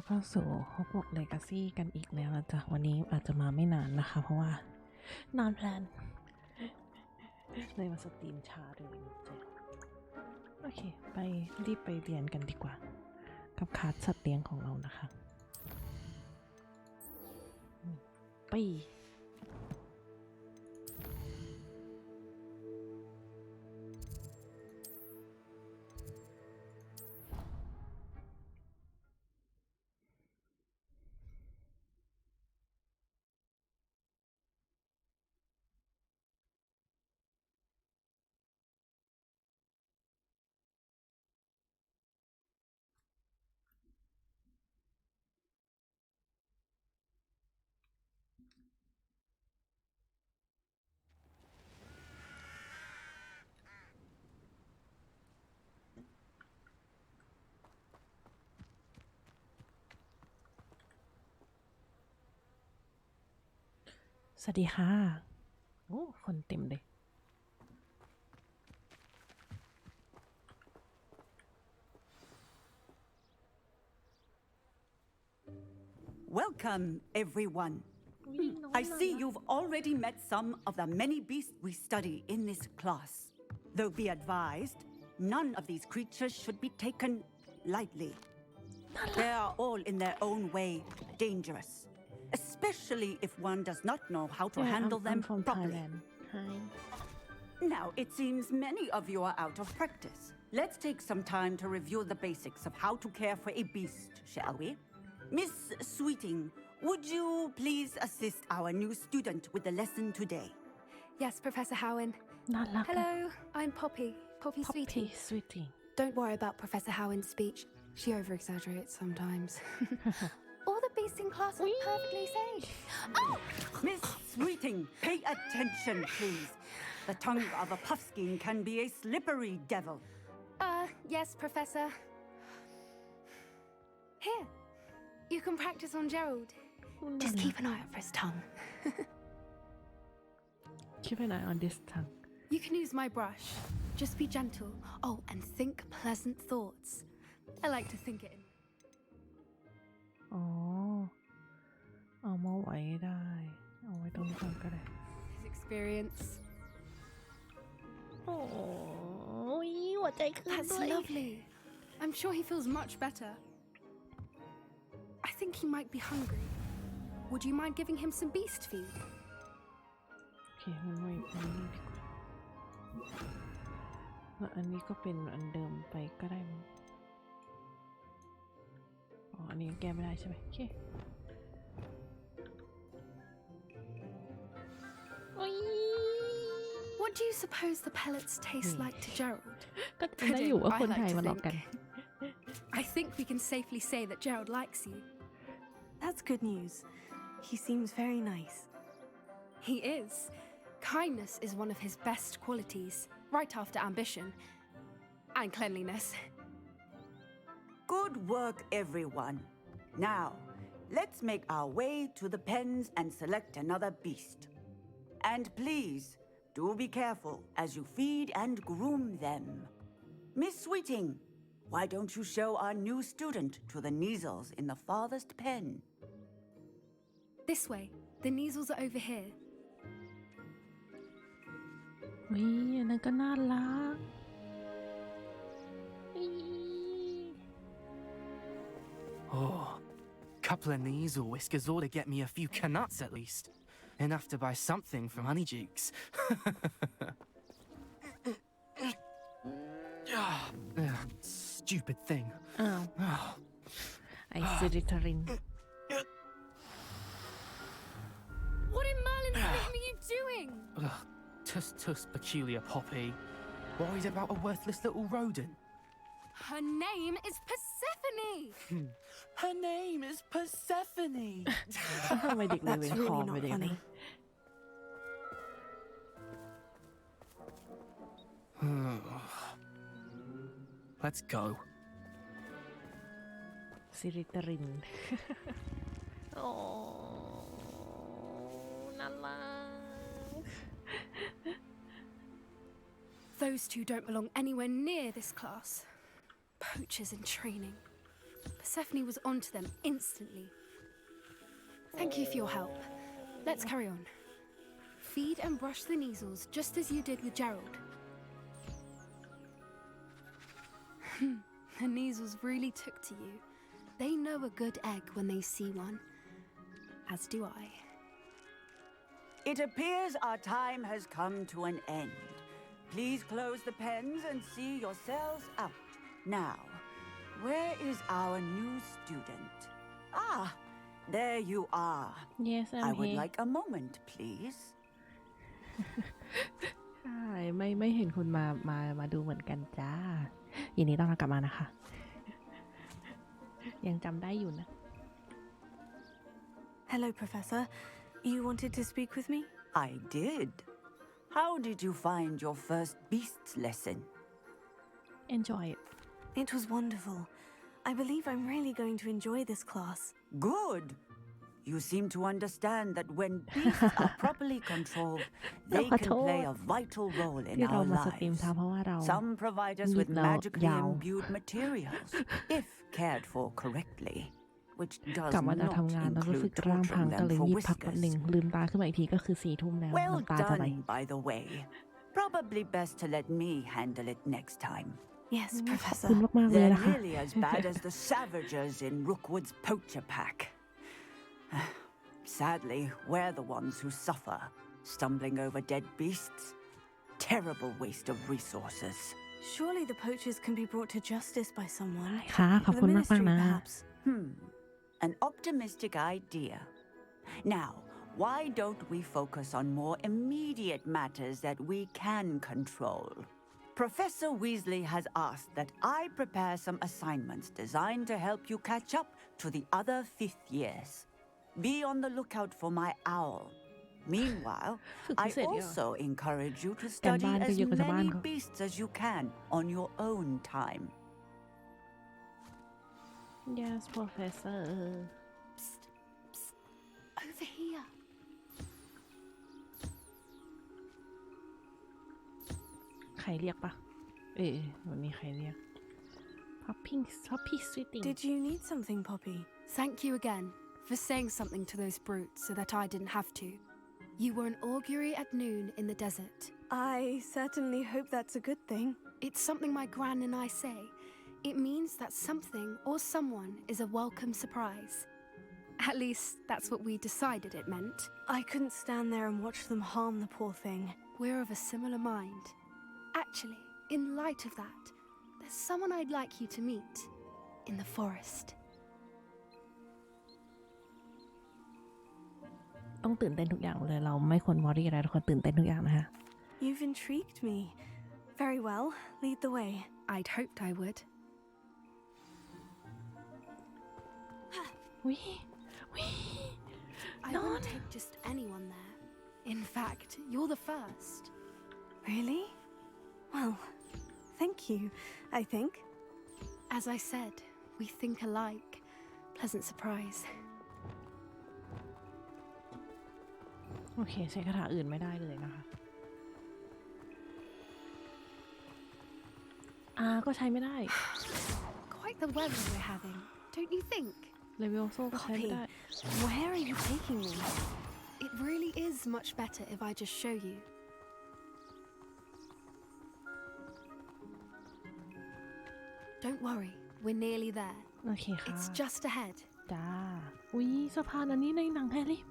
เข้าสู่ Hogwart Legacy กันอีกแล้วนะจ๊ะวันนี้อาจจะมาไม่นานนะคะเพราะว่านอนแพลนเลยมาสตรีมช้าเลยนะจ๊ะโอเคไปรีบไปเรียนกันดีกว่ากับคลาสสัตว์เลี้ยงของเรานะคะไปสวัสดีค่ะโอ้คนเต็มเลย Welcome, everyone. I see you've already met some of the many beasts we study in this class. Though be advised, none of these creatures should be taken lightly. They are all in their own way dangerous, especially if one does not know how to handle them properly. Hi. Now, it seems many of you are out of practice. Let's take some time to review the basics of how to care for a beast, shall we? Miss Sweeting, would you please assist our new student with the lesson today? Yes, Professor Howen. Hello, I'm Poppy Sweeting. Sweeting. Don't worry about Professor Howen's speech. She over-exaggerates sometimes. All the beasts in class are perfectly safe. Oh! Miss Sweeting, pay attention, please. The tongue of a puffskein can be a slippery devil. Yes, Professor. Here, you can practice on Gerald. Just keep an eye out for his tongue. Keep an eye on this tongue. You can use my brush. Just be gentle. Oh, and think pleasant thoughts. I like to think it in. อ๋อเอามาไว้ได้เอาไว้ตรงนี้ก่อนก็ได้ His experience. โอ้ยหัวใจขึ้น That's ด้วย lovely. I'm sure he feels much better. I think he might be hungry. Would you mind giving him some beast feed? โอเคมันไม่อันนี้ดีกว่าแล้วอันนี้ก็เป็นอันเดิมไปก็ได้มั้งอ๋ออันนี้แก้ไม่ได้ใช่ไหมโอเคโอ้ย What do you suppose the pellets taste like to Gerald? ก็จะได้อยู่ว่าคนไทยมาหลอกกัน I think we can safely say that Gerald likes you. That's good news. He seems very nice. He is. Kindness is one of his best qualities, right after ambition and cleanliness. Good work, everyone. Now, let's make our way to the pens and select another beast. And please, do be careful as you feed and groom them. Miss Sweeting, why don't you show our new student to the Neasels in the farthest pen? This way. The Neasels are over here. วิอันนั้นก็น่ารัก Oh, couple of Neasel whiskers ought to get me a few canuts at least. Enough to buy something from Honeydukes. Stupid thing. อ้าวไอซิริทริน What in Merlin's name are you doing? Tuss, peculiar Poppy. Worried about a worthless little rodent. Her name is Persephone. Her name is Persephone. ทำไมเด็กเลยเว้น That's คอ really ไป not เด็ก funny. นี้ Let's go. ซิริทริน โอ้น่ารัก Those two don't belong anywhere near this class. Poachers in training. Persephone was onto them instantly. Thank you for your help. Let's carry on. Feed and brush the Neasels just as you did with Gerald. The Neasels really took to you. They know a good egg when they see one. As do I. It appears our time has come to an end. Please close the pens and see yourselves out. Now, where is our new student? Ah, there you are. Yes, I'm I would here. like a moment, please. ใช่ไม่เห็นคุณมาดูเหมือนกันจ้ายินดีต้อนรับกลับมานะคะ ยังจำได้อยู่นะ Hello, Professor. You wanted to speak with me? I did. How did you find your first beasts lesson? enjoy it It was wonderful. I believe I'm really going to enjoy this class. Good. You seem to understand that when beasts are properly controlled, they can play a vital role in ที่เรา our มาสตรีม lives. ช้าเพราะว่าเรา Some provide us with เรา magically ยาว imbued materials, if cared for correctly, which does กลับมาจาก not ทำงานแล้วรู้สึก include ร่างพัง torturing ก็ them เลย for รีบพักแป๊บหนึ่ง whiskers. ลืมตาขึ้นมาอีกทีก็คือ4 ทุ่มแล้ว Well น้ำตาจะไหล done, by the way. Probably best to let me handle it next time. Yes, ขอบ Professor. คุณมากๆเลย They're นะคะ nearly as bad as the Savagers in Rookwood's poacher pack. Sadly, we're the ones who suffer, stumbling over dead beasts. Terrible waste of resources. Surely the poachers can be brought to justice by someone. ค่ะขอบ The คุณมาก ministry, ๆนะ perhaps. An optimistic idea. Now, why don't we focus on more immediate matters that we can control? Professor Weasley has asked that I prepare some assignments designed to help you catch up to the other 5th years. Be on the lookout for my owl. Meanwhile, ฝึก I พิเศษเยอะ also encourage you to การ study บ้านก็ as เยอะกว่าชาวบ้าน many เขา beasts as you can on your own time. yes professor Over here. ใครเรียกปะวันนี้ใครเรียก puppy sweeting Did you need something, Poppy? Thank you again for saying something to those brutes so that I didn't have to. You were an augury at noon in the desert. I certainly hope that's a good thing. It's something my gran and I say. It means that something or someone is a welcome surprise. At least that's what we decided it meant. I couldn't stand there and watch them harm the poor thing. We're of a similar mind. Actually, in light of that, there's someone I'd like you to meet in the forest. ต้องตื่นเต้นทุกอย่างเลยเราไม่ควรวอรี่อะไรเราควรตื่นเต้นทุกอย่างนะคะ You've intrigued me. Very well. Lead the way. I'd hoped I would. วิ I wouldn't take just anyone there. In fact, you're the first. Really? Well, thank you, I think. As I said, we think alike. Pleasant surprise. โอเคใช้คาถาอื่นไม่ได้เลยนะคะก็ใช้ไม่ได้ Quite the weather we're having, don't you think? เลเวลโซ่ก็ใช้ไม่ Poppy, ได้ where are you taking me? It really is much better if I just show you. Don't worry, we're nearly there. โอเคค่ะ It's just ahead. จ้าอุ้ยสะพานอันนี้ในหนังแฮร์รี่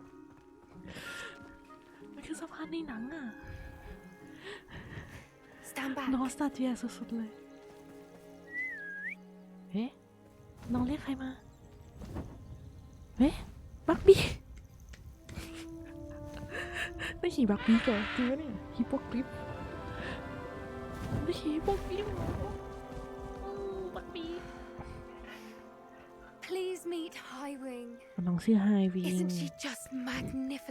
มันคือสะพานในหนังอ่ะ Stand back. นอสตาเจียสุดๆเลยเฮ้น้องเรียกใครมาเฮ้บักบี้ได้ขี่บักบี้ก่อนจริงไหมเนี่ยฮิปโปกริปได้ขี่ฮิปโปกริปบักบี้ Please meet Highwing. น้องชื่อไฮวิง Isn't she just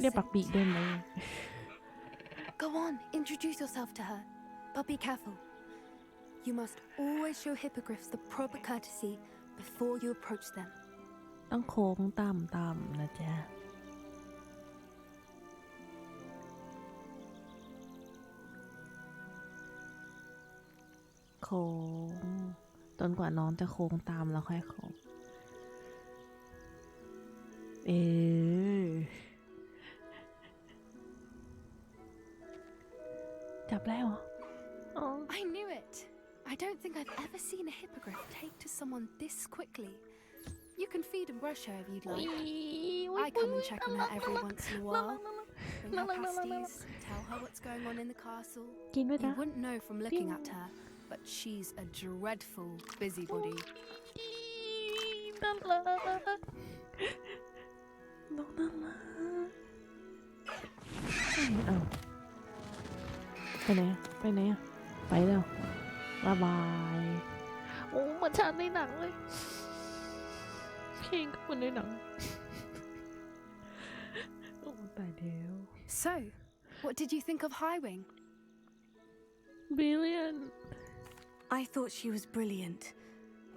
เรียกบัก magnificent? บี้ได้ไหม Go on, introduce yourself to her. But be careful. You must always show hippogriffs the proper courtesy before you approach them. ต้องโค้งต่ำๆนะจ๊ะโค้งจนกว่าน้องจะโค้งตามแล้วค่อยโค้ง เออจับแล้วเหรออ๋อ I knew it. I don't think I've ever seen a hippogriff take to someone this quickly. You can feed and brush her if you'd like. I come and check on her every once in a while. Bring her pasties, tell her what's going on in the castle. กินด้วย You จ้ะ wouldn't know from looking at her, but she's a dreadful busybody. น่ารักน้องน่ารักเอาไปไหนอะไปไหนอะไปแล้วบ๊ายบายโอ้เหมือนฉากในหนังเลยเพลงก็เหมือนในหนังโอ้ตายแล้ว So, what did you think of Highwing? brilliant I thought she was brilliant.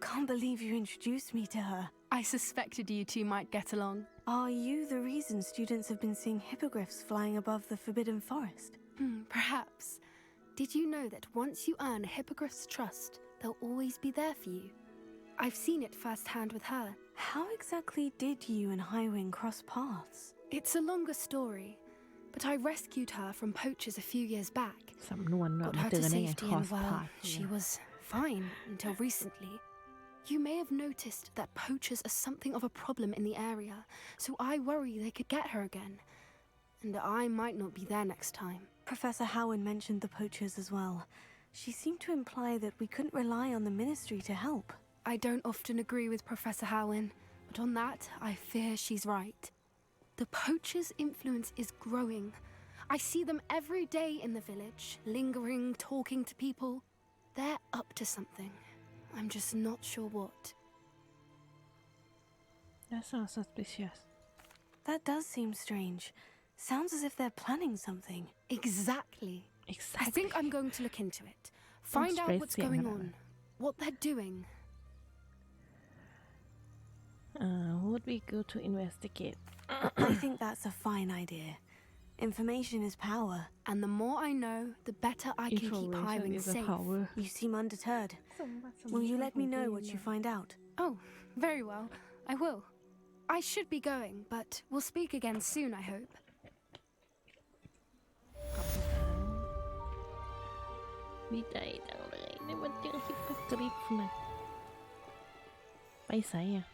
Can't believe you introduced me to her. I suspected you two might get along. Are you the reason students have been seeing hippogriffs flying above the Forbidden Forest? Perhaps. Did you know that once you earn a hippogriff's trust, they'll always be there for you? I've seen it firsthand with her. How exactly did you and Highwing cross paths? It's a longer story, but I rescued her from poachers a few years back. สำนวนแบบ Got มา her เจอ to กันได้ไง safety คอ and สพา well, ร์ท she was fine until recently. You may have noticed that poachers are something of a problem in the area, so I worry they could get her again. And I might not be there next time. Professor Howen mentioned the poachers as well. She seemed to imply that we couldn't rely on the ministry to help. I don't often agree with Professor Howen, but on that, I fear she's right. The poachers' influence is growing. I see them every day in the village, lingering, talking to people. They're up to something. I'm just not sure what. That sounds suspicious That does seem strange. Sounds as if they're planning something. Exactly. I exactly think I'm going to look into it. Find out what's stress going yeah. on, what they're doing. would be good to investigate I think that's a fine idea. Information is power. And the more I know, the better I can keep information Highwing is a safe. power You seem undeterred. Will you let me know what you find out? Oh, very well. I will. I should be going, but we'll speak again soon, I hope. ดีใจจังเลยได้มาเจอฮิปโปกริฟนะไปไสอ่ะ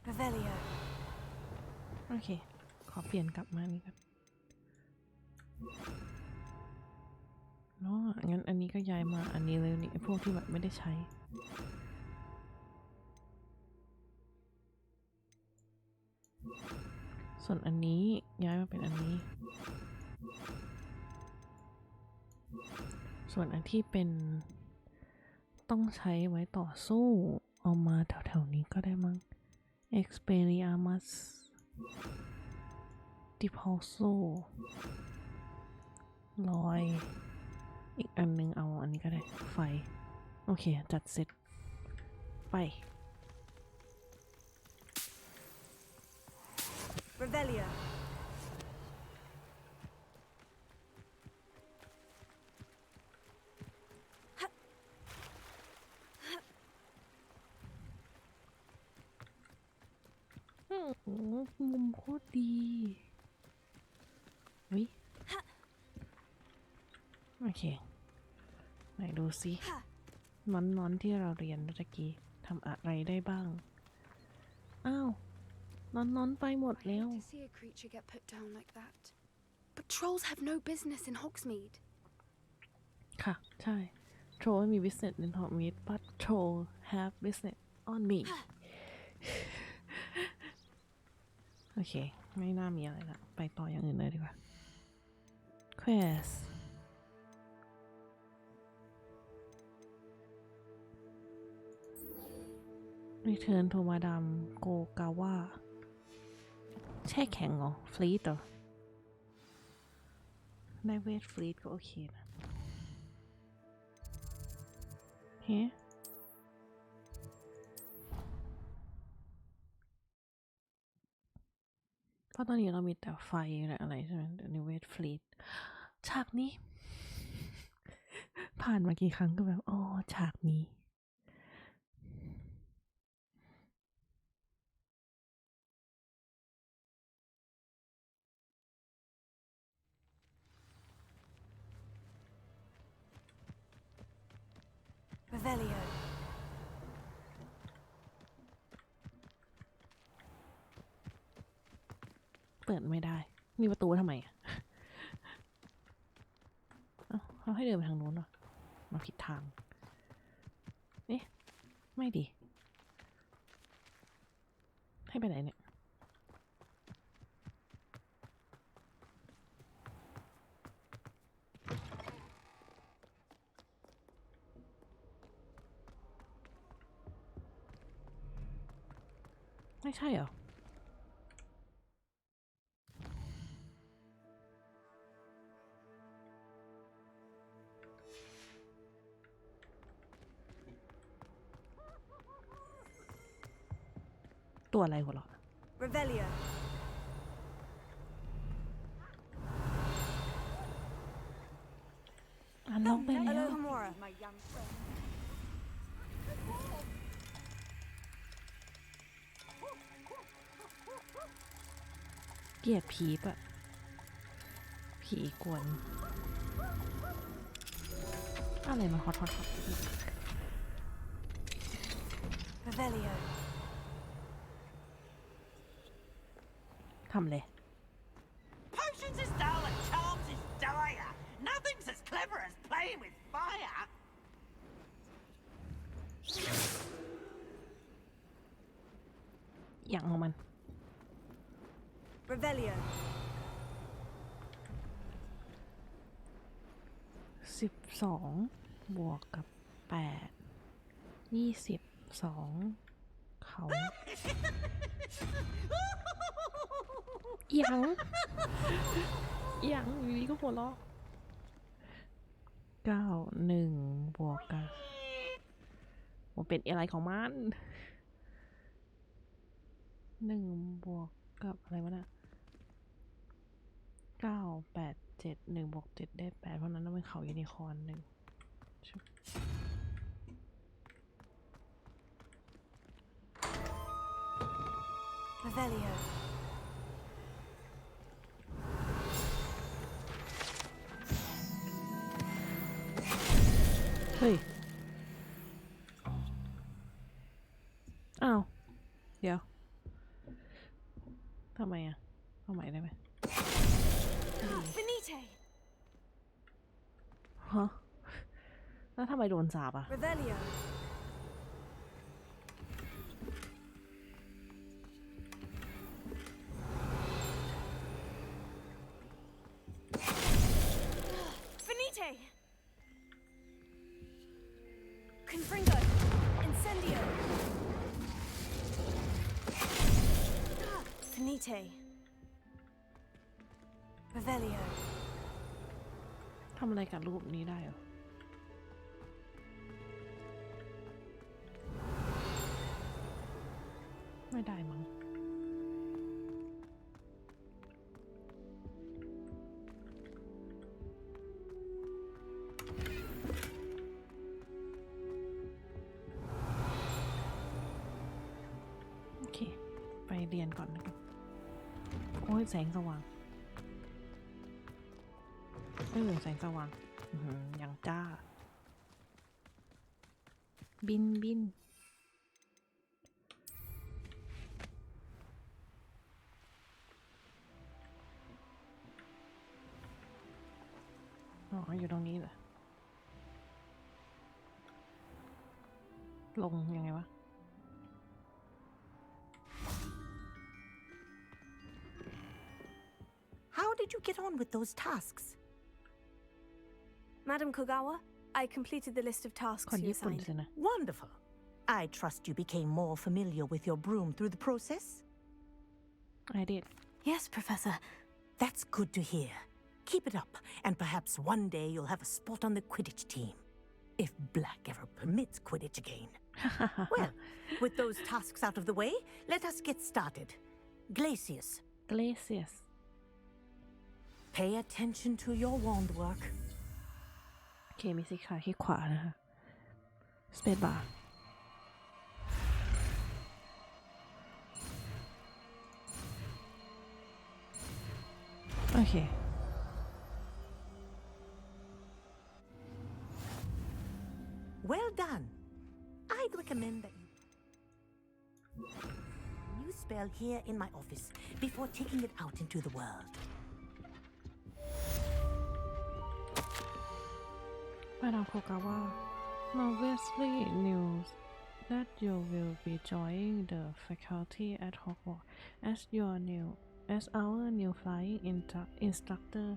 Revelio. โอเคขอเปลี่ยนกลับมานี่กันเนาะงั้นอันนี้ก็ย้ายมาอันนี้เลยนี่พวกที่แบบไม่ได้ใช้ส่วนอันนี้ย้ายมาเป็นอันนี้ส่วนอันที่เป็นต้องใช้ไว้ต่อสู้เอามาแถวๆนี้ก็ได้มั้ง Expelliarmus Depulso ลอยอีกอันนึงเอาอันนี้ก็ได้ไฟโอเคจัดเสร็จไป Revelio. โอ้โหมุมโคตรดีวิโอเคไหนดูสิน้อนๆที่เราเรียนเมื่อกี้ทำอะไรได้บ้างอ้าวน้อนๆไปหมด I แล้ว hate to see a creature get put down like that. But trolls have no business in Hogsmeade. ค่ะใช่ troll ไม่มี business in Hogwarts but troll have business on me โอเคไม่น่ามีอะไรละไปต่ออย่างอื่นเลยดีกว่า quest return to Madame Gogawa แช่แข็งเหรอ ฟลีดเหรอได้เวทฟลีดก็โอเคนะเฮ้เพราะตอนนี้เรามีแต่ไฟและอะไรใช่ไหมในเวทฟลีดฉากนี้ ผ่านมากี่ครั้งก็แบบอ๋อฉากนี้ Revelio. เปิดไม่ได้ มีประตูทำไมอ่ะ เอ้าเขาให้เดินไปทางนู้นเหรอมาผิดทาง เอ๊ะ ไม่ดี ให้ไปไหนเนี่ย ไม่ใช่เหรอ ตัวอะไรหัวเราะ Revelio. อ่านลองไปแล้ว Alohomora. My young friend. เกลียดผีปะผีกวน อะไรมาฮอต Revelio. ทำเลย Potions is dull and charms is dire. Nothing's as clever as playing with fire. อย่างของมัน Revelio. 12 บวกกับ 8 22 เขา ยังอยู่ดีก็หัวเราะ91 บวกกันมันเป็นอะไรของมัน1 บวกกับอะไรวะน่ะ9 8 7 1 บวก 7 ได้ 8 เพราะนั้นต้องเป็นเขายูนิคอร์น1 Revelio. เฮ้ย อ้าว เดี๋ยว ทำไมอ่ะเอาใหม่ได้ไหม Finite. ฮะ แล้วทำไมโดนสาบอ่ะ Revelio. Finite. Confringo. Incendio. Finite. Revelio. ทำอะไรกับรูปนี้ได้เหรอ ไม่ได้มั้ง โอเค ไปเรียนก่อนนะครับ โอ้ยแสงสว่าง แสงสว่างอย่างจ้า บิน อ๋อ อยู่ตรงนี้เหรอ ลงยังไงวะ How did you get on with those tasks? Madam Kogawa, I completed the list of ค tasks น you ญี่ปุ่น assigned. สินะ Wonderful. I trust you became more familiar with your broom through the process? I did Yes, Professor. That's good to hear. Keep it up, and perhaps one day you'll have a spot on the Quidditch team. If Black ever permits Quidditch again. Well, with those tasks out of the way, let us get started. Glacius, Glacius pay attention to your wand work. โอเค มีสีขาวที่ขวานะคะ Space bar โอเค Well done. new spell here in my office before taking it out into the world. มาดามโคกาว่า Marvelously news that you will be joining the faculty at Hogwarts as our new flying instructor.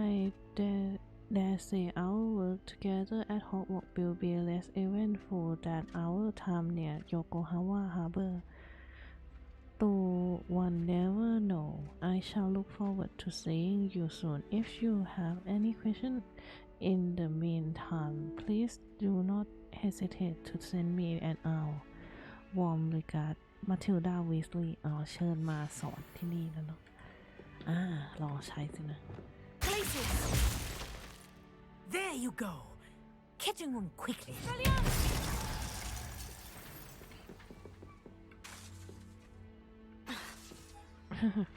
I dare say our work together at Hogwarts will be less eventful than our time near Yokohama Harbor. Though one never know, I shall look forward to seeing you soon. If you have any questions in the meantime, please do not hesitate to send me an email. Warm regard, Matilda Weasley. เชิญมาสอนที่นี่แล้วเนาะลองใช้สินะ Places! There you go. Catching on quickly.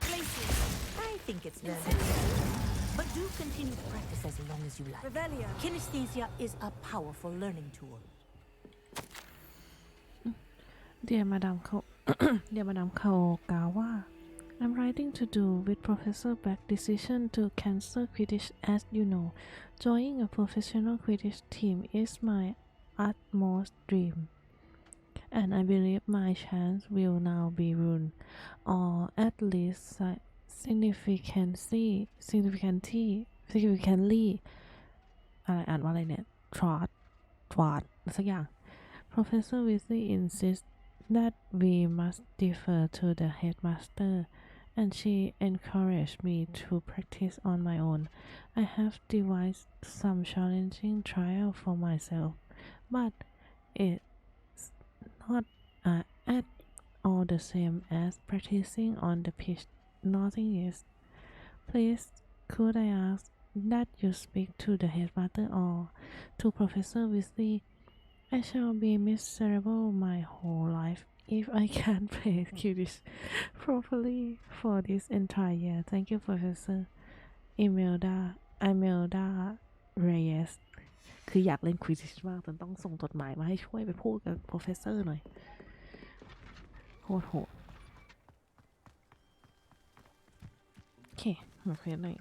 Places. I think it's learning. But do continue to practice as long as you like. Revelio. Kinesthesia is a powerful learning tool. Dear Madam Kaogawa, I'm writing to do with Professor Black's decision to cancel Quidditch. As you know, joining a professional Quidditch team is my utmost dream, and I believe my chance will now be ruined, or at least significantly อะไรเนี่ย twat สักอย่าง Professor Weasley insists that we must defer to the headmaster, and she encouraged me to practice on my own. I have devised some challenging trial for myself, but it's not at all the same as practicing on the pitch. Nothing is. Please, could I ask that you speak to the headmaster or to Professor Weasley? I shall be miserable my whole life if I can't play Quidditch properly for this entire year. Thank you, Professor. Imelda Reyes คืออยากเล่น Quidditch มากจนต้องส่งจดหมายมาให้ช่วยไปพูดกับ Professor หน่อยโหดโอเคมาคุยกันหน่อย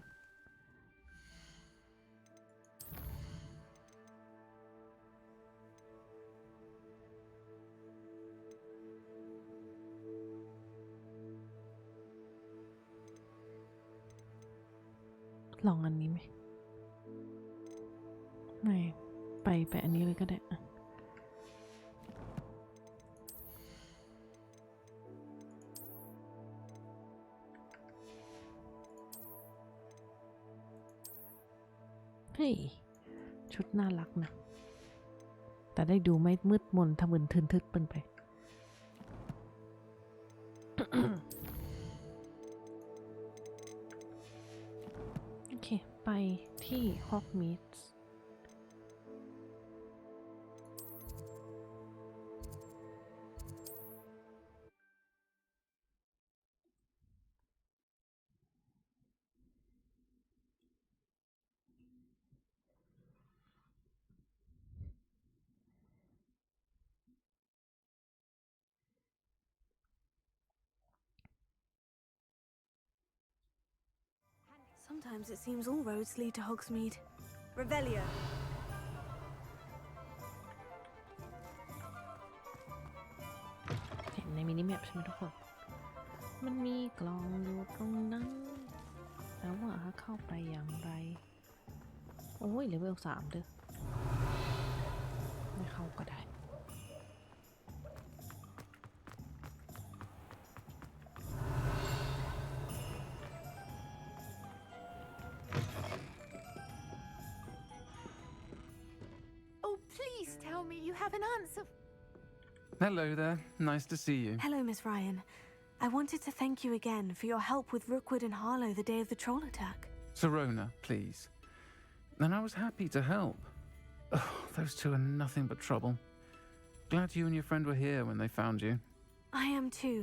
ลองอันนี้ไหมไม่ไปอันนี้เลยก็ได้เฮ้ยชุดน่ารักนะแต่ได้ดูไม่มืดมนทะมึนทึนทึกเปินไป โอเคไปที่ฮอกมีดส์ Sometimes it seems all roads lead to Hogsmeade. Revelio. เห็นในมินิแมปใช่ไหมทุกคน มันมีกล่องอยู่ตรงนั้นแล้วว่าเข้าไปอย่างไร โอ้ยเลเวล3เด้อไม่เข้าก็ได้ Please tell me you have an answer. Hello there. Nice to see you. Hello, Miss Ryan. I wanted to thank you again for your help with Rookwood and Harlow the day of the troll attack. Serona, please. And I was happy to help. Oh, those two are nothing but trouble. Glad you and your friend were here when they found you. I am too.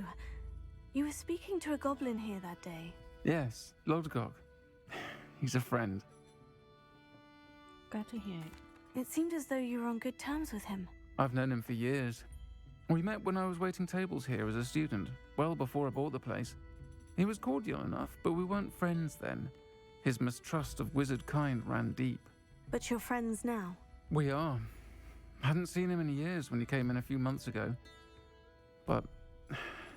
You were speaking to a goblin here that day. Yes, Lodgok. He's a friend. Glad to hear it. It seemed as though you were on good terms with him. I've known him for years. We met when I was waiting tables here as a student, well before I bought the place. He was cordial enough, but we weren't friends then. His mistrust of wizard kind ran deep. But you're friends now. We are. Hadn't seen him in years when he came in a few months ago. But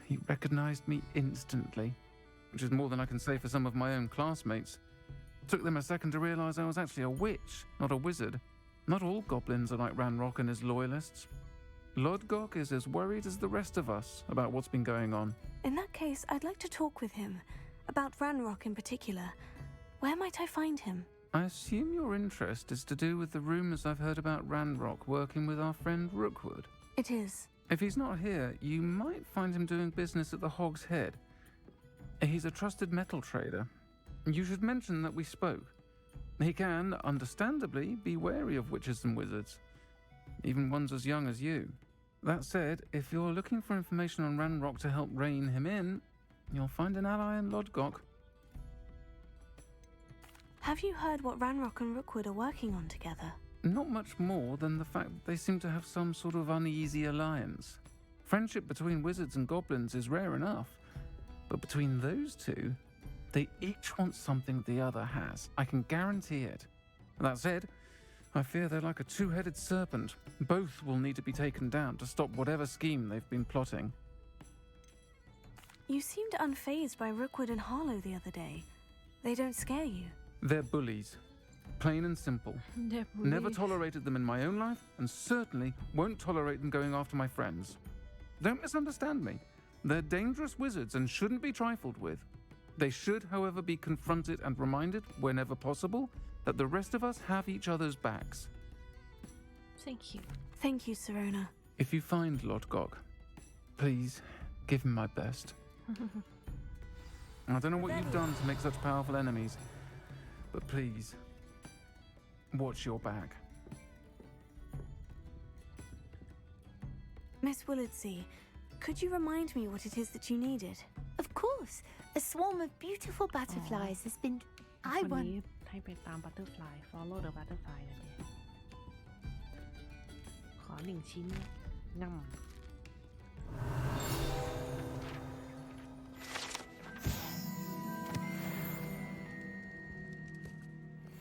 he recognized me instantly, which is more than I can say for some of my own classmates. Took them a second to realize I was actually a witch, not a wizard. Not all goblins are like Ranrock and his loyalists. Lodgok is as worried as the rest of us about what's been going on. In that case, I'd like to talk with him. About Ranrock in particular. Where might I find him? I assume your interest is to do with the rumors I've heard about Ranrock working with our friend Rookwood. It is. If he's not here, you might find him doing business at the Hog's Head. He's a trusted metal trader. You should mention that we spoke. He can, understandably, be wary of witches and wizards, even ones as young as you. That said, if you're looking for information on Ranrock to help rein him in, you'll find an ally in Lodgok. Have you heard what Ranrock and Rookwood are working on together? Not much more than the fact that they seem to have some sort of uneasy alliance. Friendship between wizards and goblins is rare enough, but between those two, they each want something the other has. I can guarantee it. That said, I fear they're like a two-headed serpent. Both will need to be taken down to stop whatever scheme they've been plotting. You seemed unfazed by Rookwood and Harlow the other day. They don't scare you. They're bullies. Plain and simple. Never tolerated them in my own life, and certainly won't tolerate them going after my friends. Don't misunderstand me. They're dangerous wizards and shouldn't be trifled with. They should, however, be confronted and reminded, whenever possible, that the rest of us have each other's backs. Thank you. Thank you, Serona. If you find Lodgok, please give him my best. I don't know what you've done to make such powerful enemies, but please, watch your back. Miss Willardsea, could you remind me what it is that you needed? Of course. A swarm of beautiful butterflies has been... วันนี้ให้ไปตาม butterfly follow the butterfly นั่นเองขอ1 ชิ้นง่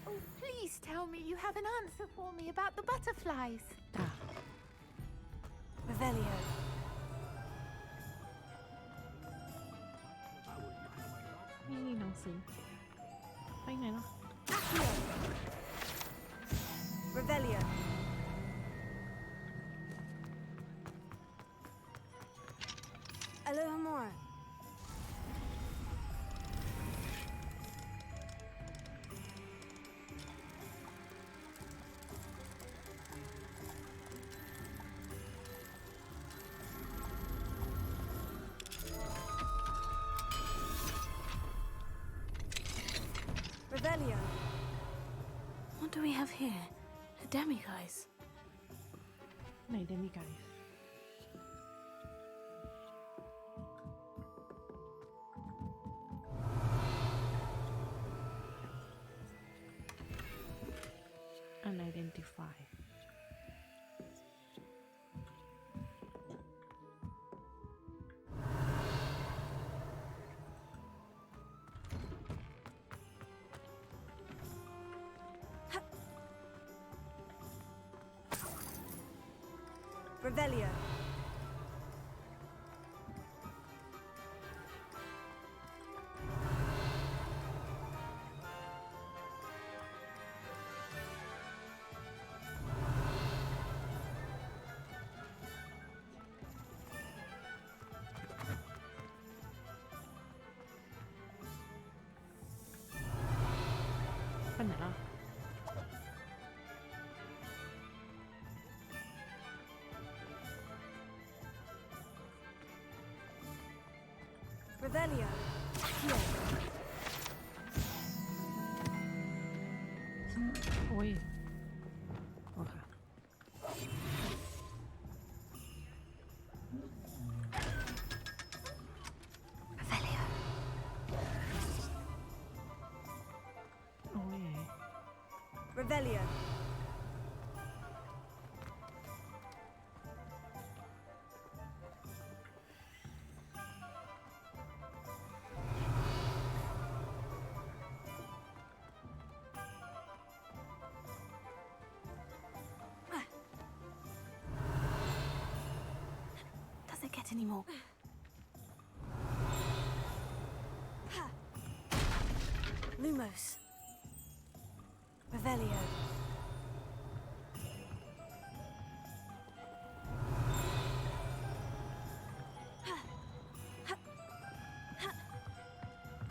Oh, please tell me you have an answer for me about the butterflies. จ้ะ Revelio. นี่หนังสือไปไหนเนาะ Accio. Revelio. Alohomora. Revelio. What do we have here? A demiguise. ไหนเดมิไก Unidentify Revelio.ไปไหนแล้ว Revelio. Accio. โอ้ยโอเค Revelio. โอ้ย Revelio. anymore. Lumos. Revelio.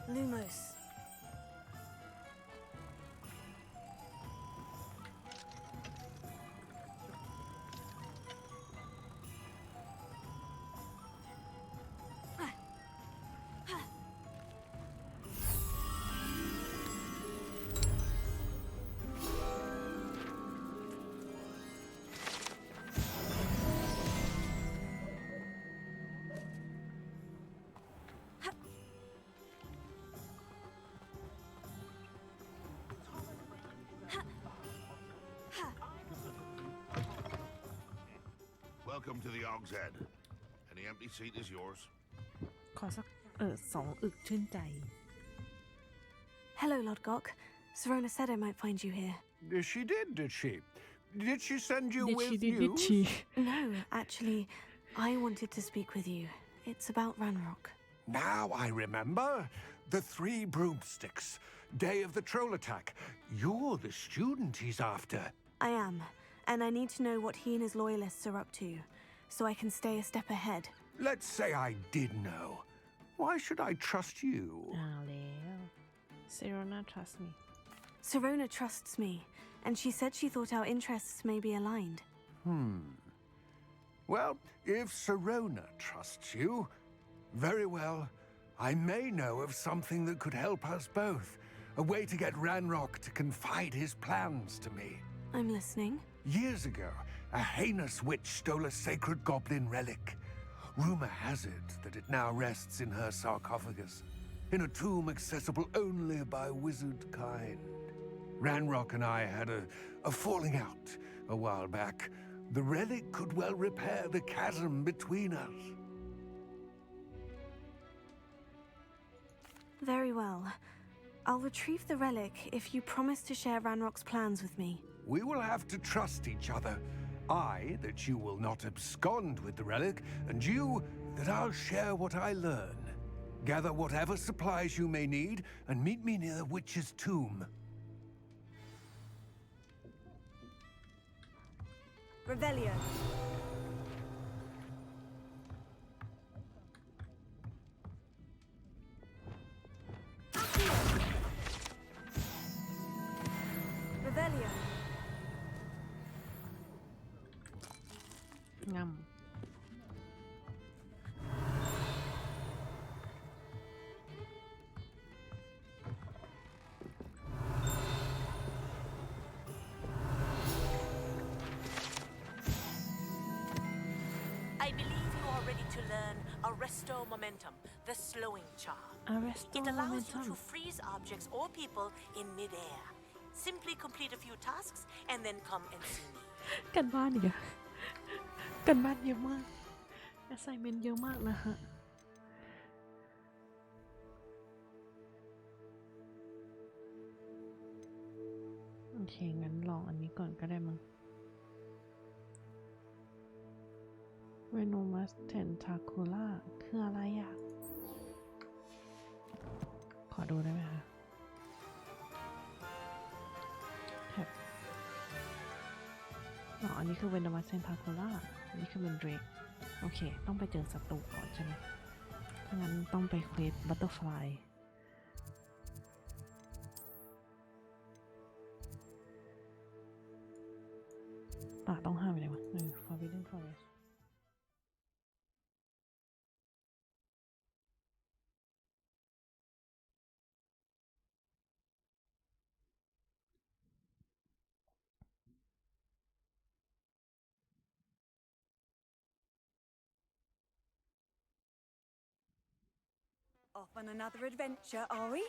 Lumos. Welcome to the Og's Head. Any empty seat is yours. ขอสัก2 อึกชื่นใจ Hello, Lodgok. Serona said I might find you here. She did she? Did she send you with did news? she No, actually, I wanted to speak with you. It's about Ranrock. Now I remember. The 3 broomsticks. Day of the troll attack. You're the student he's after. I am, and I need to know what he and his loyalists are up to, so I can stay a step ahead. Let's say I did know. Why should I trust you? เอาแล้ว Serona trust me Serona trusts me, and she said she thought our interests may be aligned. Well, if Serona trusts you, very well. I may know of something that could help us both. A way to get Ranrock to confide his plans to me. I'm listening. Years ago, a heinous witch stole a sacred goblin relic. Rumor has it that it now rests in her sarcophagus, in a tomb accessible only by wizard kind. Ranrock and I had a falling out a while back. The relic could well repair the chasm between us. Very well. I'll retrieve the relic if you promise to share Ranrock's plans with me. We will have to trust each other. I, that you will not abscond with the relic, and you, that I'll share what I learn. Gather whatever supplies you may need, and meet me near the witch's tomb. Revelio. Revelio. งำ I believe you are ready to learn Arresto Momentum, the slowing charm. Arresto It allows you Momentum. to freeze objects or people in midair. Simply complete a few tasks and then come and see me. กันบ้านอีกอะกันบ้านเยอะมาก assignment เยอะมากนะฮะ โอเค งั้นลองอันนี้ก่อนก็ได้มั้ง Venomous Tentacula คืออะไรอ่ะ ขอดูได้ไหมคะแท็บอ๋ออันนี้คือ Venomous Tentacula อันนี้คือเป็น Drake โอเค ต้องไปเจอศัตรูก่อนใช่ไหมถ้างั้นต้องไปเควส Butterfly ป่าต้องห้ามไปเลยวะForbidden Forest Off on another adventure, are we?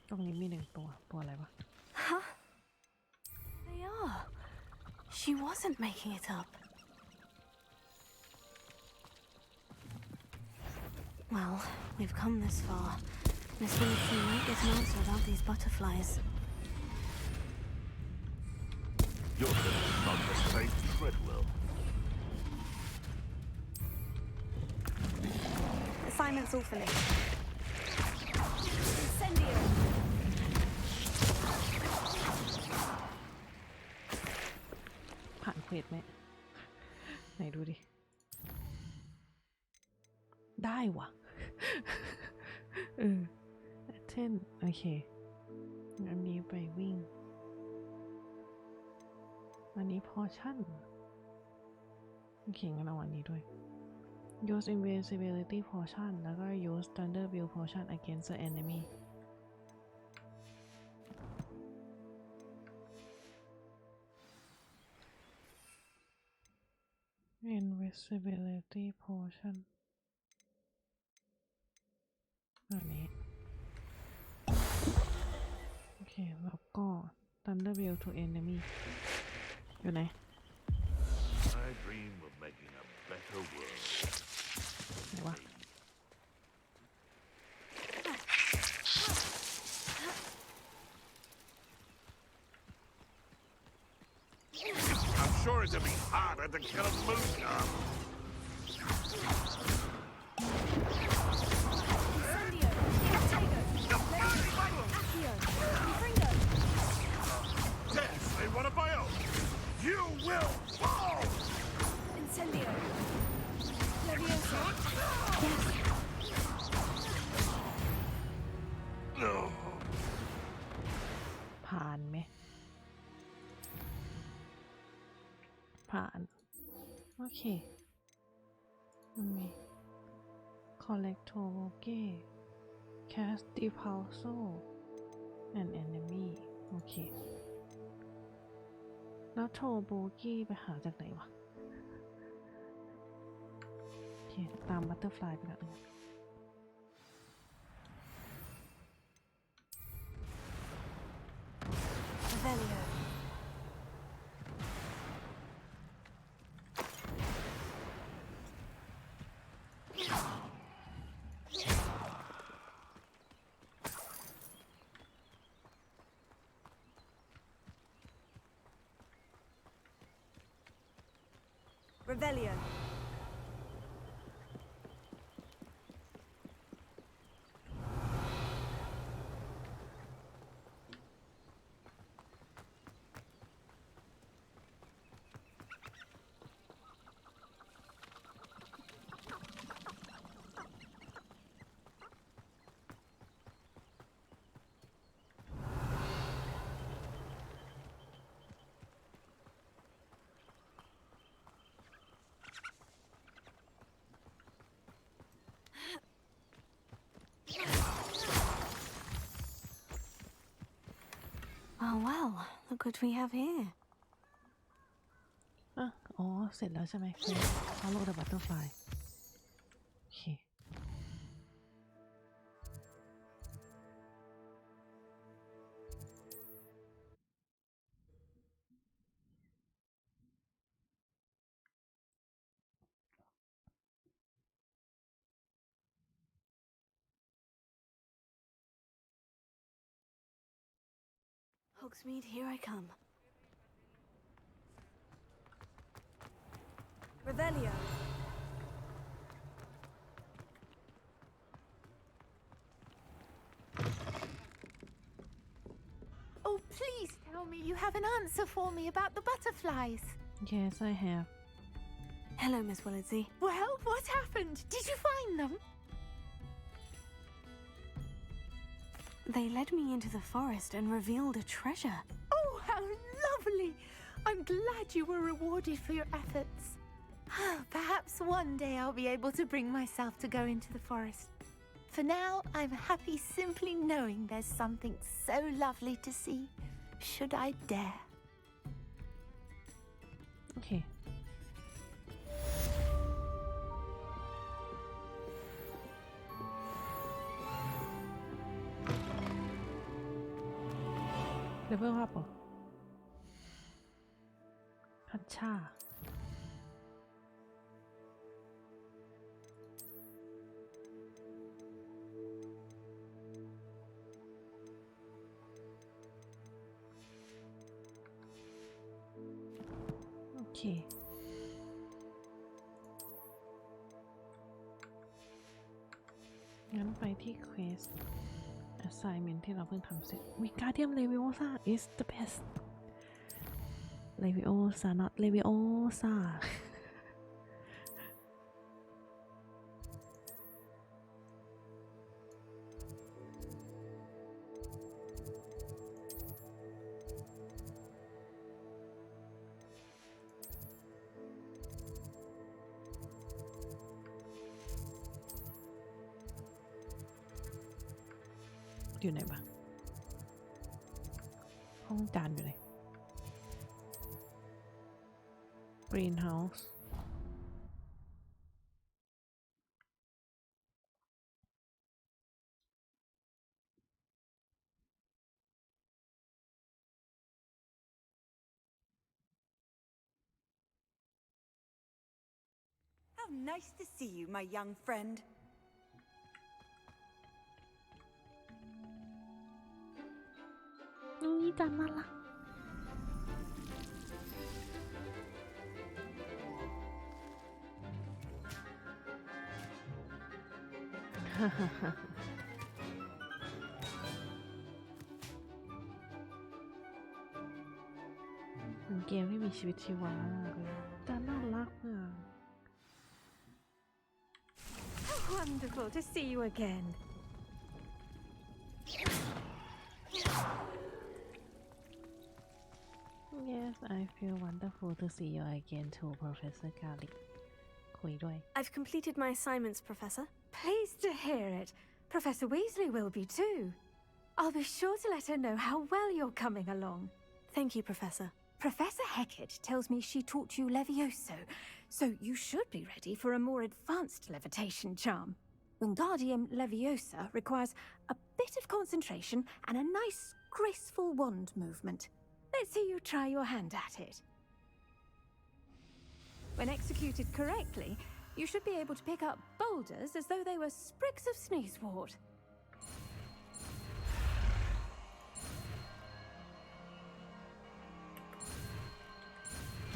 Tongนี้มี1 ตัวอะไรวะ Huh? They are. She wasn't making it up. Well, We've come this far. Miss Legacy might get an answer about these butterflies. You're not the same Treadwell. Assignment's all finished. Incendio! ผ่านเควสไหมไหนดูดิได้วะเช่นโอเคอันนี้ไปวิ่งอันนี้พอชั่นโอเคงั้นเอาอันนี้ด้วย use invincibility potion แล้วก็ use thunder wheel potion against the enemy invisibility potion แบบนี้โอเคแล้วก็ thunder wheel to enemy อยู่ไหน I dream of making a better world. ไหนวะ I'm sure it'll be harder to kill a moon calf. Incendio! Potato! Accio! Fringo! Yes, they want a bio. You will fall. Incendio! Leviosa! No. ผ่านไหมผ่านโอเคมันมี collecto vogue cast repulso and enemy โอเคแล้วโทโบกี้ไปหาจากไหนวะโอเคตามบัตเตอร์ฟลายไปแล้วRevelio! Revelio! Oh well, look what we have here. อ๋อเสร็จแล้วใช่ไหมคือ follow the butterfly โอเค Hogsmeade, here I come. Revelio! Oh, please tell me you have an answer for me about the butterflies. Yes I have Hello, Miss Willardsey. Well, what happened? Did you find them? They led me into the forest and revealed a treasure. Oh, how lovely! I'm glad you were rewarded for your efforts. Perhaps one day I'll be able to bring myself to go into the forest. For now, I'm happy simply knowing there's something so lovely to see, should I dare. โอเคเลเวลอัพเหรอฮัตชา เคงั้นไปที่ Quest assignment ที่เราเพิ่งทำเสร็จ Wingardium Leviosa is the best Leviosa not Leviosa อยู่ไหนบ้างห้องจานอยู่ไหน Greenhouse How nice to see you, my young friend. นี่จานน่ารัก เป็นเกมที่มีชีวิตชีวามากเลยจานน่ารักมาก Wonderful to see you again. Yes, I feel wonderful to see you again too, Professor Garlic. คุยด้วย I've completed my assignments, Professor. Pleased to hear it. Professor Weasley will be too. I'll be sure to let her know how well you're coming along. Thank you, Professor. Professor Hecat tells me she taught you Levioso, so you should be ready for a more advanced levitation charm. Wingardium Leviosa requires a bit of concentration and a nice, graceful wand movement. Let's see you try your hand at it. When executed correctly, you should be able to pick up boulders as though they were sprigs of sneezewort.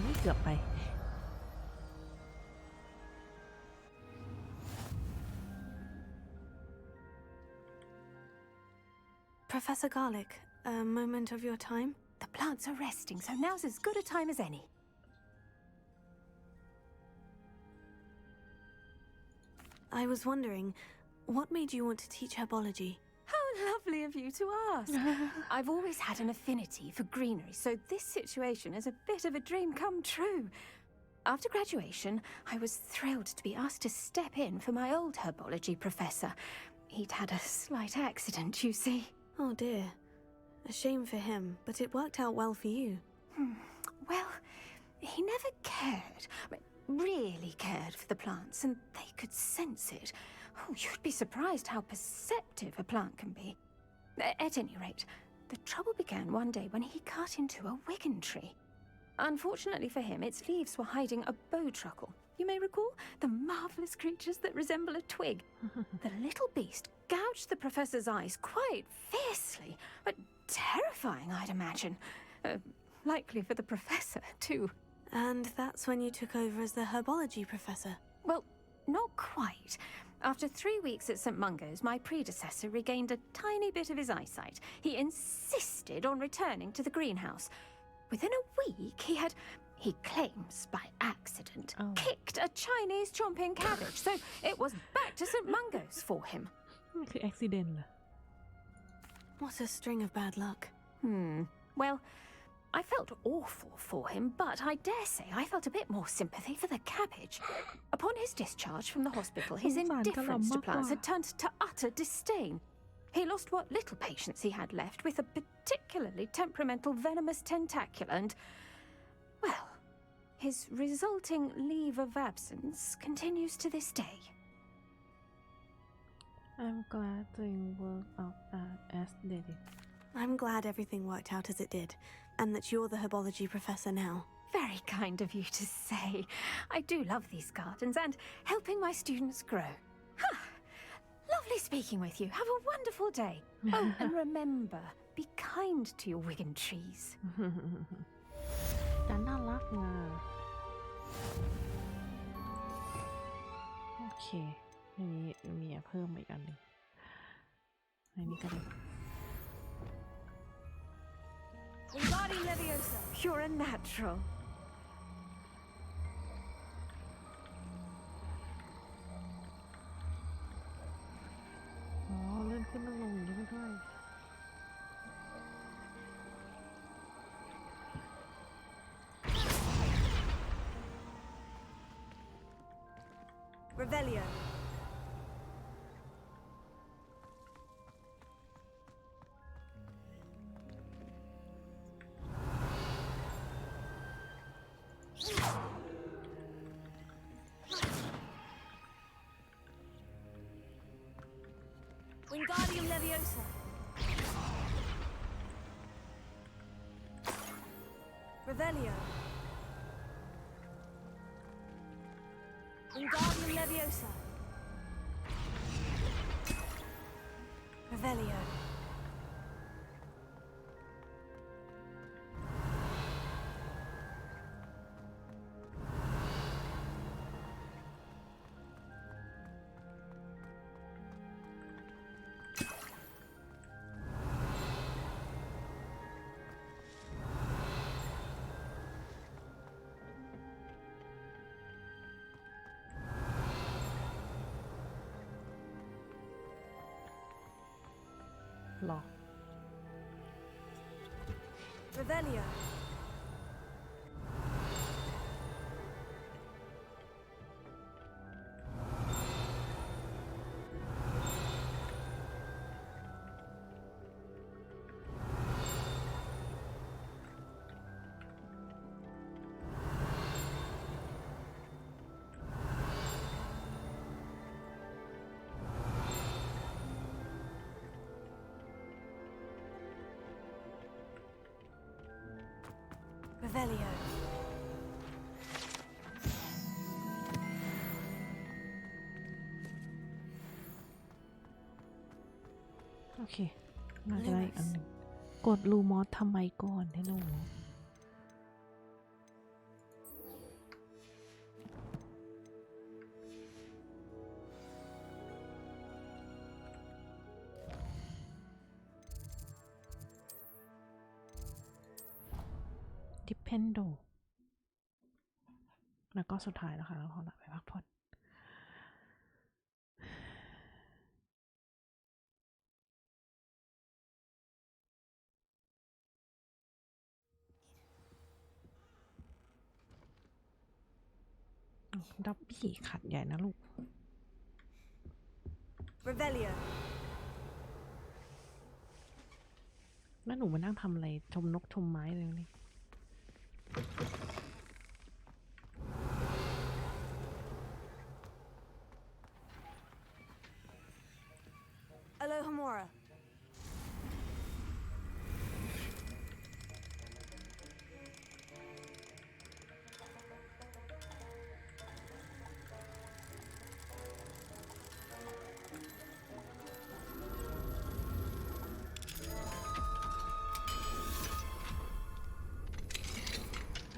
นี่เกือบไป Professor Garlic, a moment of your time? The plants are resting, so now's as good a time as any. I was wondering, what made you want to teach herbology? How lovely of you to ask. I've always had an affinity for greenery, so this situation is a bit of a dream come true. After graduation, I was thrilled to be asked to step in for my old herbology professor. He'd had a slight accident, you see. Oh dear. A shame for him, but it worked out well for you. Well, he never cared, really cared for the plants, and they could sense it. Oh, you'd be surprised how perceptive a plant can be. At any rate, the trouble began one day when he cut into a wigan tree. Unfortunately for him, its leaves were hiding a bowtruckle. You may recall the marvellous creatures that resemble a twig. The little beast gouged the professor's eyes quite fiercely, but terrifying, I'd imagine. Likely for the professor, too. And that's when you took over as the herbology professor? Well, not quite. After 3 weeks at St. Mungo's, my predecessor regained a tiny bit of his eyesight. He insisted on returning to the greenhouse. Within a week, he claims by accident, kicked a Chinese chomping cabbage, so it was back to St. Mungo's for him. คือ accident เหรอ What a string of bad luck. Well, I felt awful for him, but I dare say I felt a bit more sympathy for the cabbage. Upon his discharge from the hospital, his indifference to plants had turned to utter disdain. He lost what little patience he had left with a particularly temperamental venomous tentacula and, well, his resulting leave of absence continues to this day. I'm glad things worked out as they did. I'm glad everything worked out as it did, and that you're the herbology professor now. Very kind of you to say. I do love these gardens and helping my students grow. Lovely speaking with you. Have a wonderful day. Oh, and remember, be kind to your wigan trees. จานน่ารักนะ โอเคอันนี้มีเพิ่มอีกอันหนึ่งอันนี้ก็ได้ Wingardium Leviosa. You're a natural. อ๋อเลื่อนขึ้นลงอย่างนี้ด้วย Revelio. Wingardium Leviosa. Revelio. Wingardium Leviosa. Revelio. Law. Revelio. Revelio. โอเคน่าจะได้อีกอันหนึ่งกดลูมอสทำไมก่อนให้หนูดิเพนโดแล้วก็สุดท้ายแล้วค่ะเราขอไปพักผ่อนดับบี้ขัดใหญ่นะลูก Revelio. แล้วหนูมานั่งทำอะไรชมนกชมไม้เลยนี่ Alohomora.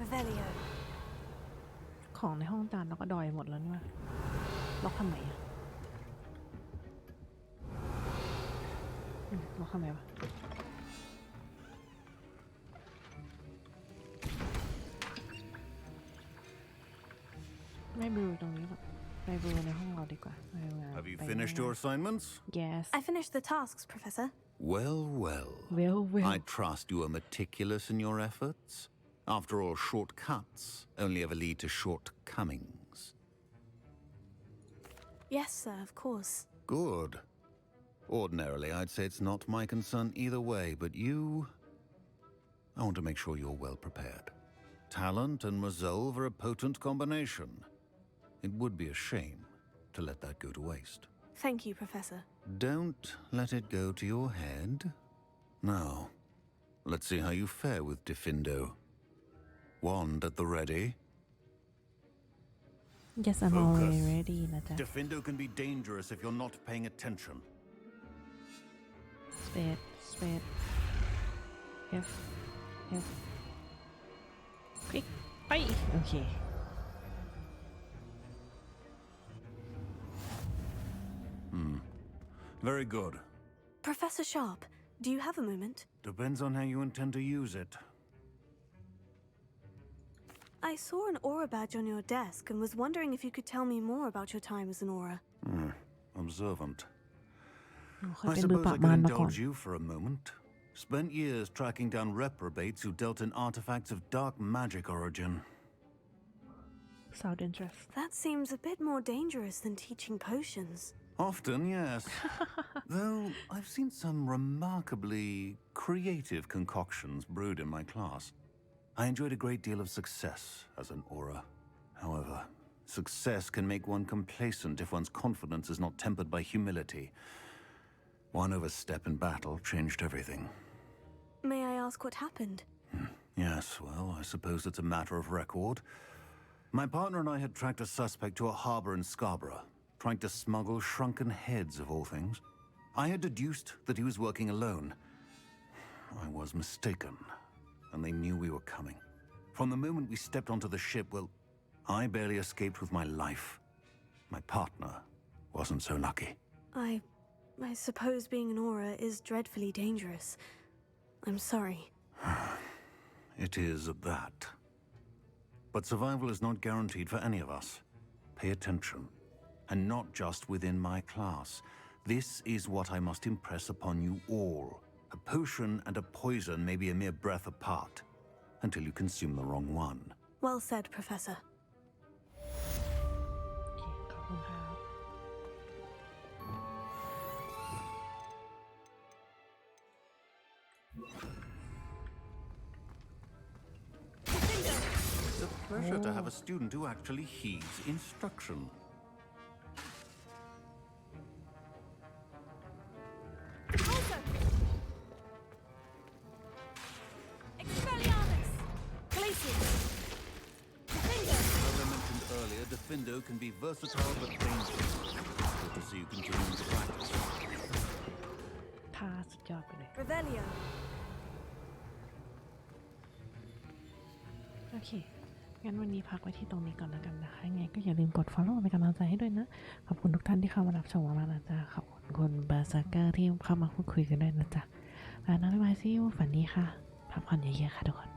Revelio. ของในห้องจานเราก็ดอยหมดแล้วนี่วะล็อกทำไมอะล็อกทำไมวะไม่บลูตรงนี้หรอกไปบลูในห้องเราดีกว่า Have you finished your assignments? Yes I finished the tasks, Professor. Well, well. Well. I trust you are meticulous in your efforts. After all, shortcuts only ever lead to shortcomings. Yes, sir, of course. Good. Ordinarily, I'd say it's not my concern either way, but you... I want to make sure you're well prepared. Talent and resolve are a potent combination. It would be a shame to let that go to waste. Thank you, Professor. Don't let it go to your head. Now, let's see how you fare with Diffindo. Wand at the ready. Yes, I'm already ready นะจ๊ะ Diffindo can be dangerous if you're not paying attention. Space F Quick ไปโอเค Very good. Professor Sharp, do you have a moment? Depends on how you intend to use it. I saw an aura badge on your desk and was wondering if you could tell me more about your time as an aura. Observant. เคย I เป็นมือ suppose ปรา I บ could มารมาก่อน indulge you for a moment. Spent years tracking down reprobates who dealt in artifacts of dark magic origin. Sound interest That seems a bit more dangerous than teaching potions. Often, yes. Though I've seen some remarkably creative concoctions brewed in my class. I enjoyed a great deal of success as an aura. However, success can make one complacent if one's confidence is not tempered by humility. One overstep in battle changed everything. May I ask what happened? Yes, well, I suppose it's a matter of record. My partner and I had tracked a suspect to a harbor in Scarborough, trying to smuggle shrunken heads of all things. I had deduced that he was working alone. I was mistaken, and they knew we were coming. From the moment we stepped onto the ship, well, I barely escaped with my life. My partner wasn't so lucky. I suppose being an aura is dreadfully dangerous. I'm sorry. It is that. But survival is not guaranteed for any of us. Pay attention. And not just within my class. This is what I must impress upon you all. A potion and a poison may be a mere breath apart, until you consume the wrong one. Well said, Professor. ขอบคุณครับ It's a pleasure to have a student who actually heeds instruction. Expelliarmus! Glacius! Defender! As I mentioned earlier, Defendo can be versatile but dangerous. Good to see you continuing to practice. ท่าสุดยอดไปเลย Revelio! โอเค งั้นวันนี้พักไว้ที่ตรงนี้ก่อนแล้วกันนะคะยังไงก็อย่าลืมกด follow เป็นกำลังใจให้ด้วยนะ ขอบคุณทุกท่านที่เข้ามารับชมมากๆนะจ๊ะ ขอบคุณคุณเบอร์ซาร์เกอร์ที่เข้ามาพูดคุยกันด้วยนะจ๊ะแล้วนะบ๊ายบายซิวฝันดีค่ะ พักผ่อนเยอะๆค่ะทุกคน